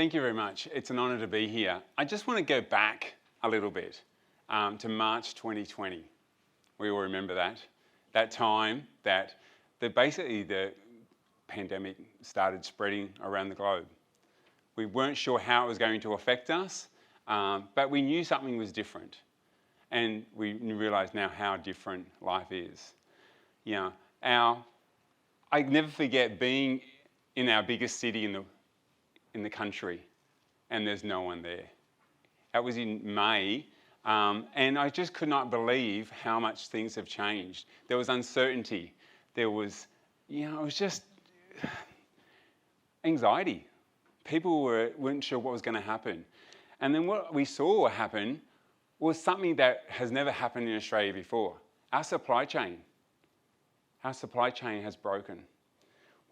Thank you very much. It's an honour to be here. I just want to go back a little bit to March 2020. We all remember that time that basically the pandemic started spreading around the globe. We weren't sure how it was going to affect us, but we knew something was different. And we realise now how different life is. You know, I never forget being in our biggest city in the country, and there's no one there. That was in May, and I just could not believe how much things have changed. There was uncertainty. There was, it was just anxiety. People weren't sure what was going to happen. And then what we saw happen was something that has never happened in Australia before. Our supply chain. Our supply chain has broken.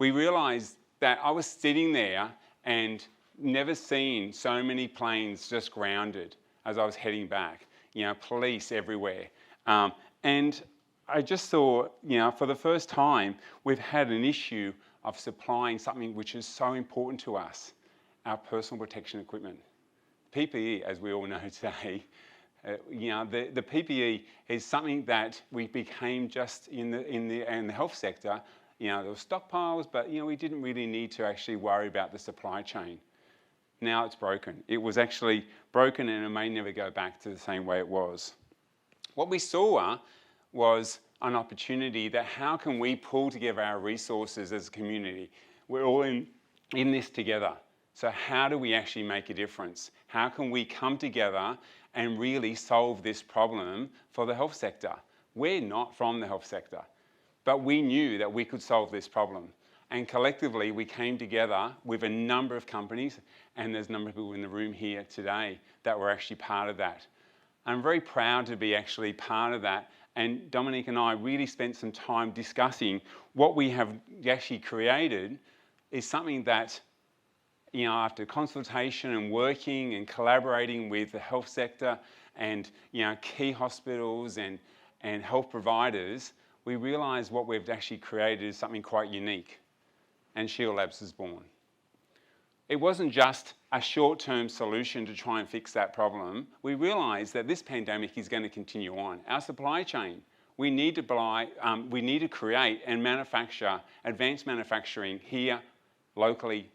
We realised that I was sitting there and never seen so many planes just grounded as I was heading back. Police everywhere. And I just saw, for the first time, we've had an issue of supplying something which is so important to us, our personal protection equipment. PPE, as we all know today, the PPE is something that we became just in the health sector. There were stockpiles, but we didn't really need to actually worry about the supply chain. Now it's broken. It was actually broken, and it may never go back to the same way it was. What we saw was an opportunity that how can we pull together our resources as a community? We're all in this together. So how do we actually make a difference? How can we come together and really solve this problem for the health sector? We're not from the health sector, but we knew that we could solve this problem. And collectively, we came together with a number of companies, and there's a number of people in the room here today that were actually part of that. I'm very proud to be actually part of that. And Dominic and I really spent some time discussing what we have actually created is something that, after consultation and working and collaborating with the health sector and, key hospitals and health providers, we realised what we've actually created is something quite unique. And ShieldLabs was born. It wasn't just a short-term solution to try and fix that problem. We realised that this pandemic is going to continue on. Our supply chain, we need to create and manufacture advanced manufacturing here, locally,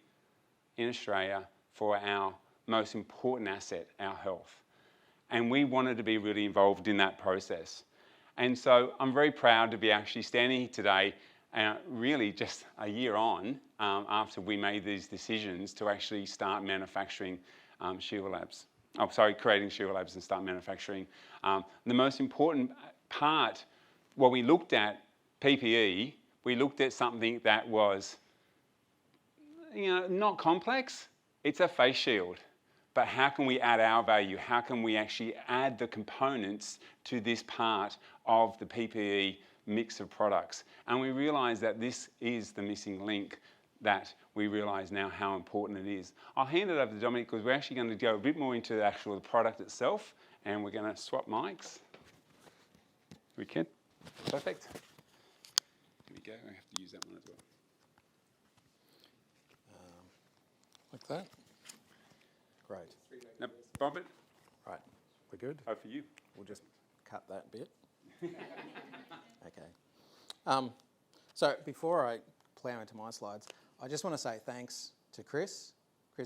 in Australia, for our most important asset, our health. And we wanted to be really involved in that process. And so I'm very proud to be actually standing here today, really just a year on after we made these decisions to actually start manufacturing ShieldLabs. Creating ShieldLabs and start manufacturing. The most important part, when we looked at PPE, we looked at something that was, not complex. It's a face shield. But how can we add our value? How can we actually add the components to this part of the PPE mix of products? And we realise that this is the missing link that we realise now how important it is. I'll hand it over to Dominic because we're actually going to go a bit more into the actual product itself, and we're going to swap mics. We can? Perfect. Here we go. I have to use that one as well. Like that? Great. Now, Bob it. Right, we're good? Oh, for you. We'll just cut that bit. Okay. So before I plough into my slides, I just want to say thanks to Chris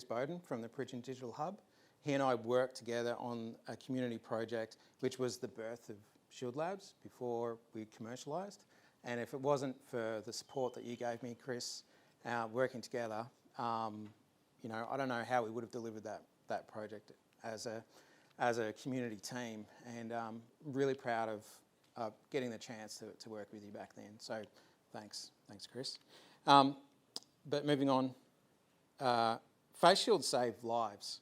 Bowden from the Bridge and Digital Hub. He and I worked together on a community project which was the birth of ShieldLabs before we commercialised. And if it wasn't for the support that you gave me, Chris, working together, I don't know how we would have delivered that project as a community team, and really proud of getting the chance to work with you back then. So thanks, Chris. But moving on, face shields save lives.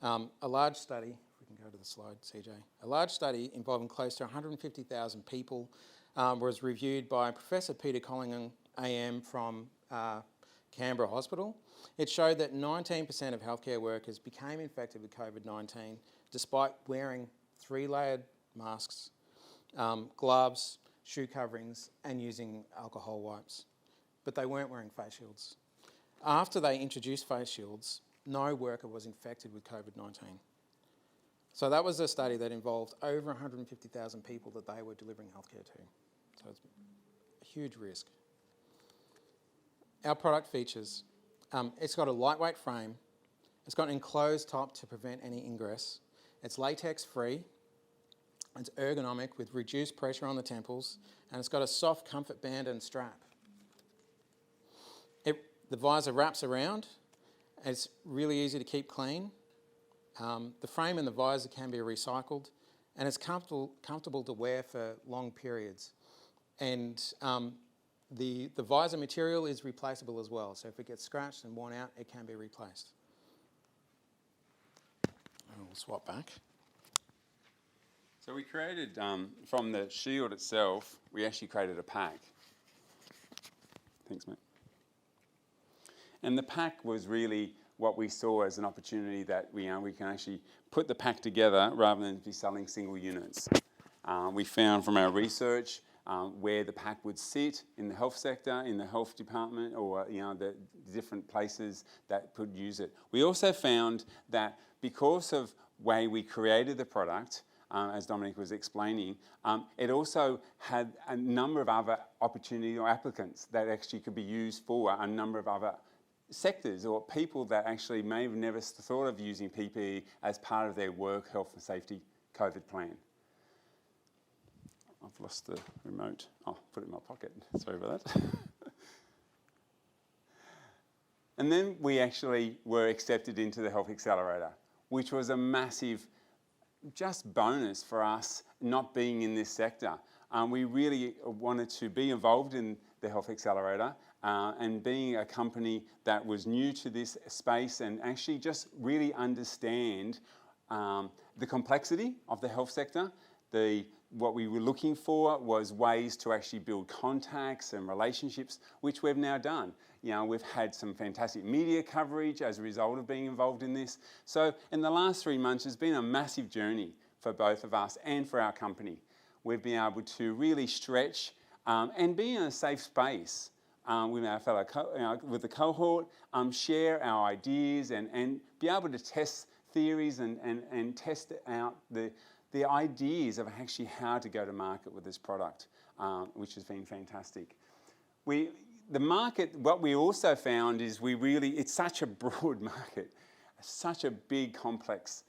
A large study, if we can go to the slide, CJ, a large study involving close to 150,000 people was reviewed by Professor Peter Collingham AM from Canberra Hospital. It showed that 19% of healthcare workers became infected with COVID-19 despite wearing 3-layered masks, gloves, shoe coverings, and using alcohol wipes. But they weren't wearing face shields. After they introduced face shields, no worker was infected with COVID-19. So that was a study that involved over 150,000 people that they were delivering healthcare to. So it's a huge risk. Our product features, it's got a lightweight frame, it's got an enclosed top to prevent any ingress, it's latex free, it's ergonomic with reduced pressure on the temples, and it's got a soft comfort band and strap. The visor wraps around, and it's really easy to keep clean. The frame and the visor can be recycled, and it's comfortable to wear for long periods. And the visor material is replaceable as well, so if it gets scratched and worn out, it can be replaced. And we'll swap back. So we created, from the shield itself, we actually created a pack. Thanks, mate. And the pack was really what we saw as an opportunity that we can actually put the pack together rather than be selling single units. We found from our research where the pack would sit in the health sector, in the health department, or the different places that could use it. We also found that because of the way we created the product, as Dominic was explaining, it also had a number of other opportunity or applicants that actually could be used for a number of other sectors or people that actually may have never thought of using PPE as part of their work, health and safety COVID plan. I've lost the remote. Oh, put it in my pocket. Sorry about that. And then we actually were accepted into the Health Accelerator, which was a massive just bonus for us not being in this sector. We really wanted to be involved in the Health Accelerator and being a company that was new to this space and actually just really understand the complexity of the health sector. What we were looking for was ways to actually build contacts and relationships, which we've now done. We've had some fantastic media coverage as a result of being involved in this. So in the last 3 months, it's been a massive journey for both of us and for our company. We've been able to really stretch and be in a safe space with our fellow with the cohort, share our ideas and be able to test theories and test out the ideas of actually how to go to market with this product, which has been fantastic. The market, what we also found is it's such a broad market, such a big complex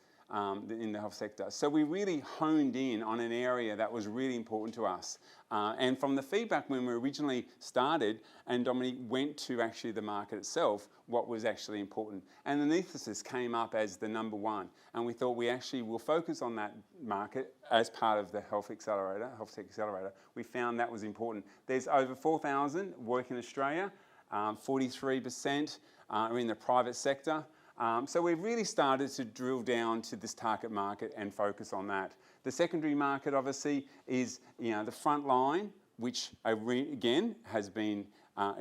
in the health sector. So we really honed in on an area that was really important to us. And from the feedback when we originally started and Dominic went to actually the market itself, what was actually important. And anaesthetist came up as the number one. And we thought we actually will focus on that market as part of the Health Accelerator, Healthtech Accelerator. We found that was important. There's over 4,000 work in Australia, 43% are in the private sector. So we've really started to drill down to this target market and focus on that. The secondary market obviously is the front line, which again has been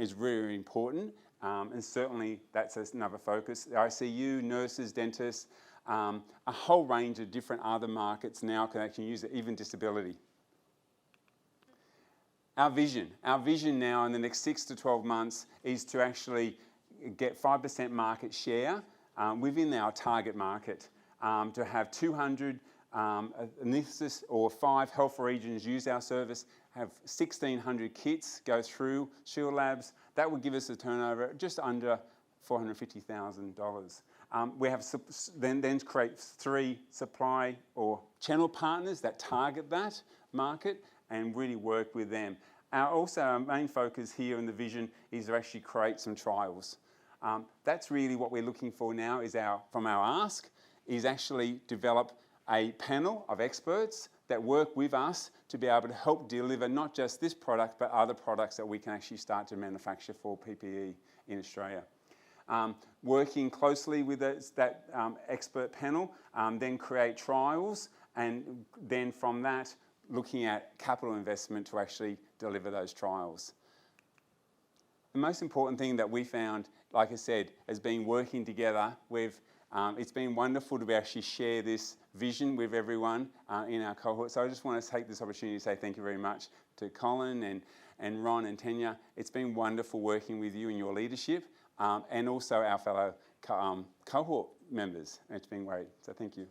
is very important, and certainly that's another focus. The ICU, nurses, dentists, a whole range of different other markets now can actually use it, even disability. Our vision now in the next 6 to 12 months is to actually get 5% market share within our target market, to have 200 anaesthetists or 5 health regions use our service, have 1,600 kits go through ShieldLabs. That would give us a turnover just under $450,000. We have then create 3 supply or channel partners that target that market and really work with them. Our main focus here in the vision is to actually create some trials. That's really what we're looking for now from our ask is actually develop a panel of experts that work with us to be able to help deliver not just this product but other products that we can actually start to manufacture for PPE in Australia. Working closely with that expert panel, then create trials and then from that looking at capital investment to actually deliver those trials. The most important thing that we found, like I said, has been working together with, it's been wonderful to actually share this vision with everyone in our cohort. So I just want to take this opportunity to say thank you very much to Colin and Ron and Tanya. It's been wonderful working with you and your leadership and also our fellow cohort members, and it's been great. So thank you.